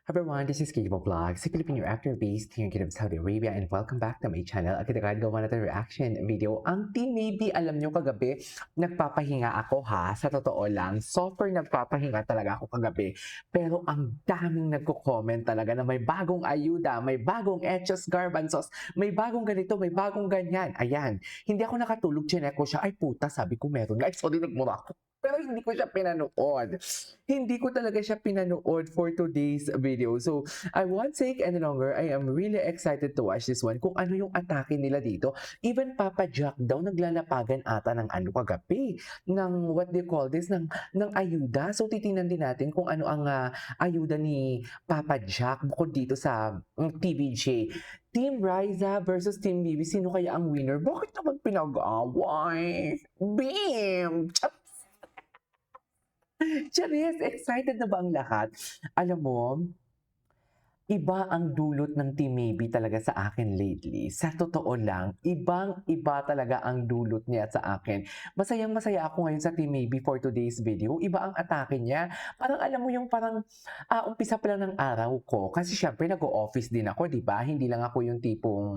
Everyone, this is Kibo Vlog, si Filipino actor based here in Saudi Arabia, and welcome back to my channel. Agad gawa natin reaction video. Ang team maybe, alam nyo kagabi, nagpapahinga ako ha, sa totoo lang. Super nagpapahinga talaga ako kagabi. Pero ang daming nagko-comment talaga na may bagong ayuda, may bagong etchos garbanzos, may bagong ganito, may bagong ganyan. Ayan, hindi ako nakatulog, chinek ko siya. Ay puta, sabi ko meron. Ay, sorry, nagmura ako. Pero hindi ko siya pinanood. Hindi ko talaga siya pinanood for today's video. So, I won't take any longer. I am really excited to watch this one. Kung ano yung atake nila dito. Even Papa Jack daw naglalapagan ata ng ano kagabi. Ng what do you call this? Ng ayuda. So, titingnan din natin kung ano ang ayuda ni Papa Jack bukod dito sa TVJ. Team Riza versus Team Bibi. Sino kaya ang winner? Bakit naman pinag-away? Bim! Charis, excited na ba ang lahat? Alam mo, iba ang dulot ng Team Maybe talaga sa akin lately. Sa totoo lang, ibang-iba talaga ang dulot niya sa akin. Masayang-masaya ako ngayon sa Team Maybe for today's video. Iba ang atake niya. Parang alam mo yung parang umpisa pa lang ng araw ko. Kasi syempre nag-o-office din ako, di ba? Hindi lang ako yung tipong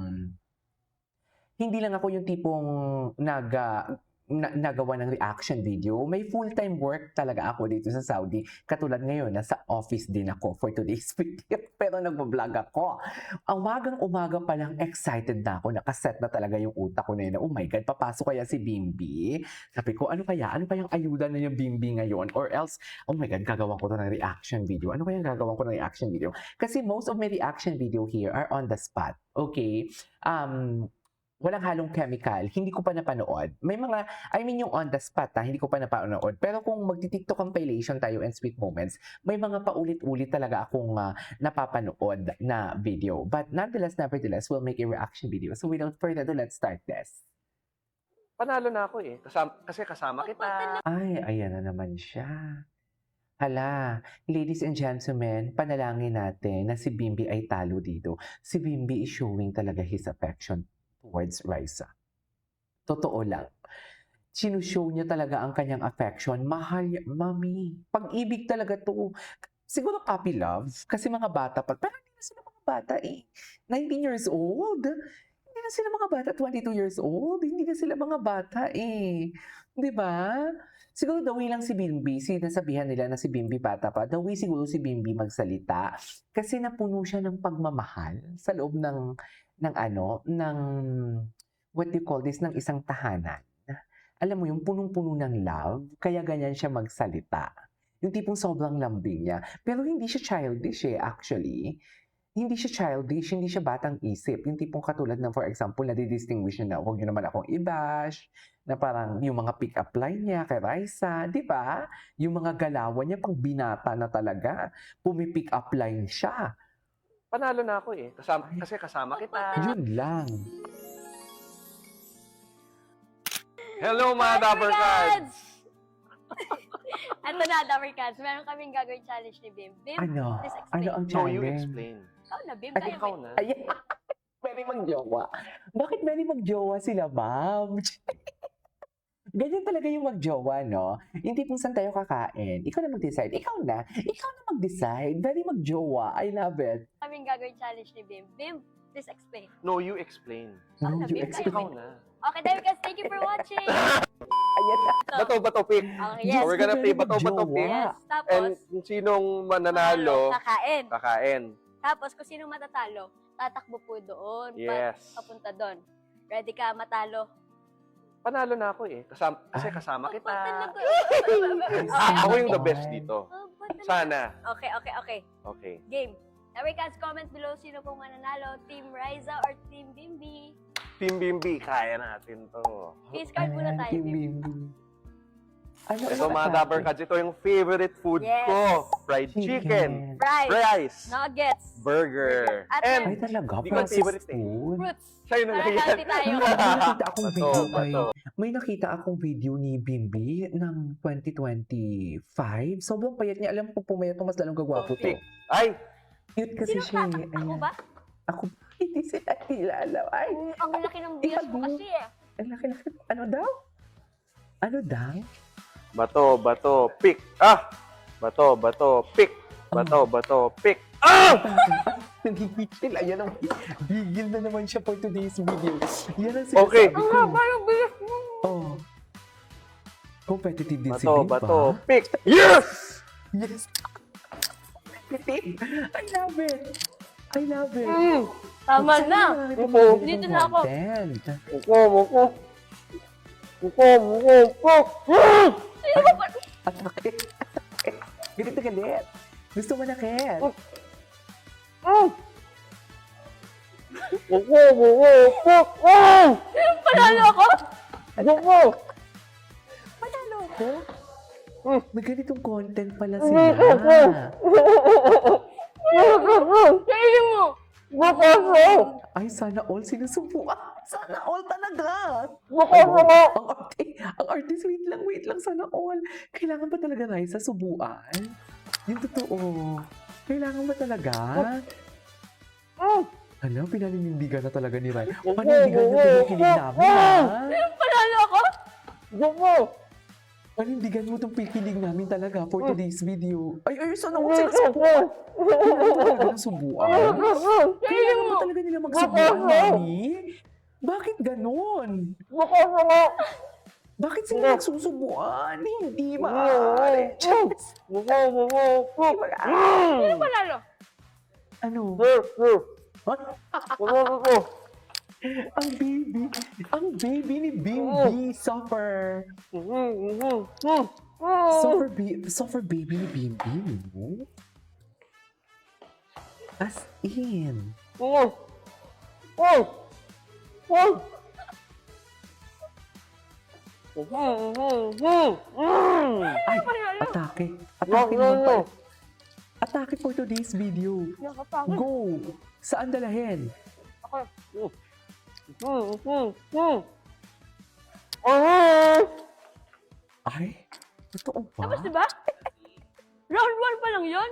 nagawa ng reaction video. May full-time work talaga ako dito sa Saudi. Katulad ngayon, nasa office din ako for today's video. Pero nagbablog ako. Umagang-umaga pa lang excited na ako. Nakaset na talaga yung utak ko na yun. Oh my God, papasok kaya si Bimbi? Sabi ko, ano kayang ayuda na yung Bimbi ngayon? Or else, oh my God, gagawan ko to ng reaction video. Ano kayang gagawan ko ng reaction video? Kasi most of my reaction video here are on the spot. Okay? Walang halong chemical, hindi ko pa napanood. May mga, yung on the spot hindi ko pa napanood. Pero kung magti-TikTok compilation tayo and sweet moments, may mga paulit-ulit talaga akong napapanood na video. But nevertheless, we'll make a reaction video. So without further ado, let's start this. Panalo na ako eh. Kasi kasama kita. Ay, ayan na naman siya. Hala, ladies and gentlemen, panalangin natin na si Bimbi ay talo dito. Si Bimbi is showing talaga his affection towards Riza. Totoo lang. Sinushow niya talaga ang kanyang affection. Mahal, mami. Pag-ibig talaga to. Siguro puppy love. Kasi mga bata pa. Pero hindi na sila mga bata eh. 19 years old. Hindi na sila mga bata. 22 years old. Hindi na sila mga bata eh. Di ba? Siguro the way lang si Bimbi, sinasabihan nila na si Bimbi bata pa, the way siguro si Bimbi magsalita. Kasi napuno siya ng pagmamahal sa loob ng what do you call this, ng isang tahanan. Alam mo yung punong-puno ng love, kaya ganyan siya magsalita. Yung tipong sobrang lambing niya. Pero hindi siya childish eh, actually. Hindi siya childish, hindi siya batang isip. Yung tipong katulad ng, for example, nadidistinguish niya na huwag niyo naman akong i-bash, na parang yung mga pick-up line niya kay Raisa, di ba? Yung mga galawan niya, pang binata na talaga. Pumi-pick up line siya. Panalo na ako eh. Kasi kasama kita. Yun lang. Hello mga Dapper Cards! Ito na, Dapper Cards. Meron kaming gagawin challenge ni Bim. Bim, Ano? please explain. Ano ang No, challenge? you explain. Ikaw na, Bim. Ay, Tayo Ikaw ba? na. Ay, pwede magjowa. Bakit pwede magjowa sila, ma'am? Ganyan talaga yung magjowa, no? Yung tipong saan tayo kakain. Ikaw na mag-decide. Ikaw na mag-decide. Pwede magjowa. I love it. Kaming gagawin challenge ni Bim. Bim, please explain. No, you explain. No, na, you Bim, expect. Ikaw na. Okay, Dapper Cards, thank you for watching. Ayan na. Bato pick. Okay, So, yes. we're gonna play bato Magjowa. pick. Yes, tapos, And kung sinong mananalo, kakain. kakain. Tapos, kung sino matatalo, tatakbo po doon. Yes. Papunta doon. Ready ka matalo? Panalo na ako eh. Kasi kasama kita. Talaga. Ako yung the best dito. Sana. Okay. Okay. Game. Dapper Cards, comment below sino pong mananalo. Team Riza or Team Bimbi? Team Bimbi, kaya natin to. Face card muna tayo, Team Bim. Bimbi. Ano Ito mga Dapper Cards, ito yung favorite food Yes. ko. Fried chicken, Fries, rice, nuggets, burger, At Ay, and talaga. Di ko Processed favorite eh. food. fruits. siya yung Para nalagyan. healthy tayo. May nakita akong video ni Bimbi ng 2025. Sobrang payat niya. Alam ko pumayat to, mas lalong gagwapo to. Pick. Ay, Cute kasi Sino siya. ka? eh. Ako Ayan. ba? Ako, hindi sila kilala. Ay, Ang laki ng bias mo kasi eh. ang laki-laki. Ano daw? Ano daw? bato, pick. Bato, pick. Bato, pick. Nagigigil. Ayan ang gigil na naman siya for today's video. Yan ang Okay. sinasabi ko. Parang bilis mo. Oh. Competitive din si Bato, Bimba. bato. Pick. Yes! Yes. Competitive. I love it. I love it. Tama Sana na. marami pang Opo. ganitong Dito na ako. content. Muko. Atake. Galit na galit. Gusto mo na, Ket? Panalo ako? Panalo ko? May ganitong content pala sila. Kainin mo. Ay, sana all sinusubuan. Sana all talaga. Ang artist, wait lang, sana all. Kailangan ba talaga, Raisa, subuan? Yung totoo. Kailangan ba talaga? Ano, pinaninindigan na talaga ni Rai. Panindigan niyo itong kikilig namin, ha? Panalo ako? Panindigan mo itong pikilig namin talaga for today's video. Ay, sana all sinusubuan. Kailangan ba talaga ng subuan? Kailangan ba talaga nila magsubuan, Mami? Bakit ganon? Bakit sila nagsusubuan? Hindi maaari. Sino panalo? Ano? Ang baby ni Bimbi suffer. Suffer baby ni Bimbi, no? As in. Ay, atake. Atake naman pa. Atake for today's video. Nakapagod. Go! Saan dalahin? Ay, totoo ba? Tapos diba? Round 1 pa lang yun?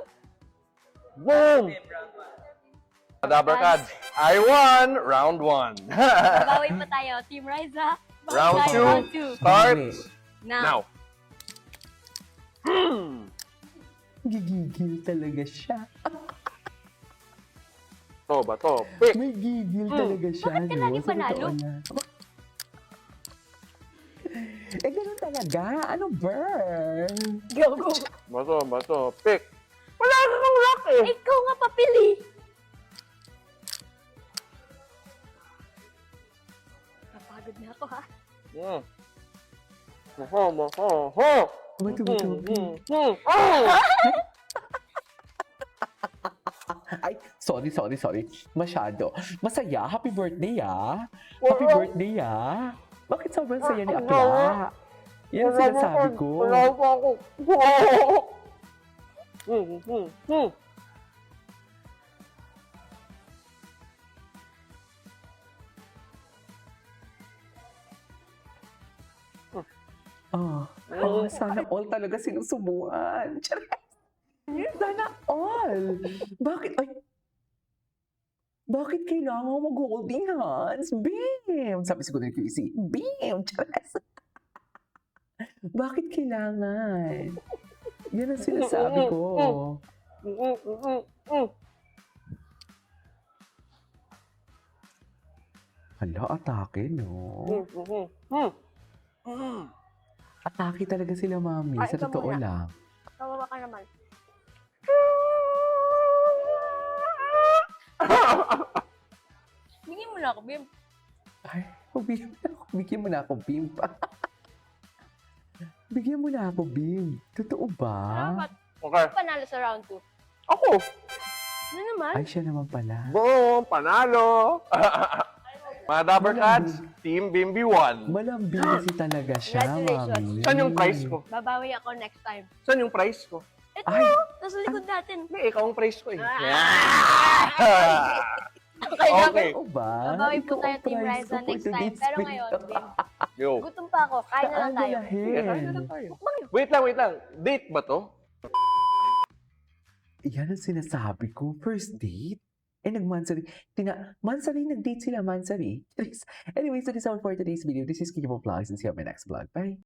Dabarkads, I won round 1. Babawi pa tayo. Team Riza. Bawi Round tayo, two. Round 2. Starts Now. now. Gigigil talaga siya. Bato. Pick. May gigil talaga siya, Bakit ka lagi Sa panalo? totoo lang. Ganun talaga. Ano, Burr? Go. Bato. Pick. Wala kang rock eh. Ikaw nga papili. Napagod na ako ha. Bato. Ay, sorry. Masyado. Masaya. Happy birthday, ah. Happy birthday, ah. Bakit sobrang saya ni Akla? Yan ang sinasabi ko. Sana all talaga sinusubuan. Sana all. Bakit kailangan mag-holding hands? Bam! Sabi siguro ni QC, bam! Charas. Bakit kailangan? Yan ang sinasabi ko. Hala, atake, no? Atake talaga sila, Mami. Ay, Sa ikaw totoo muna. lang. Kawawa ka naman. Bigyan mo na ako, Bim. Ay, bigyan mo na ako, Bim. Bigyan mo na ako, Bim. Totoo ba? Dapat Okay. panalo sa round 2. Ako. Ano naman? Ay, siya naman pala. Boom! Panalo! Mga Dabarkads, Team Bimbi won. Malambing kasi talaga siya, Congratulations. Mami. Saan yung prize ko? Babawi ako next time. Saan yung prize ko? Ito, Ay. nasa likod natin. Hindi, ikaw ang prize ko eh. Okay, Okay. Oo ba? Babawi po Ikaw tayo, ang Team prize Riza, ko for next time. today's Pero video. ngayon, Bim, Yo. gutom pa ako. Kain na lang Saan tayo. Sige, kain na dalahin? lang tayo. Mukbang yun. Wait lang. Date ba to? Yan ang sinasabi ko. First date? Nag-Mansari. Mansari, nag-date sila, Mansari. Anyways, so this is all for today's video. This is Kiko Vlogs and see you on my next vlog. Bye!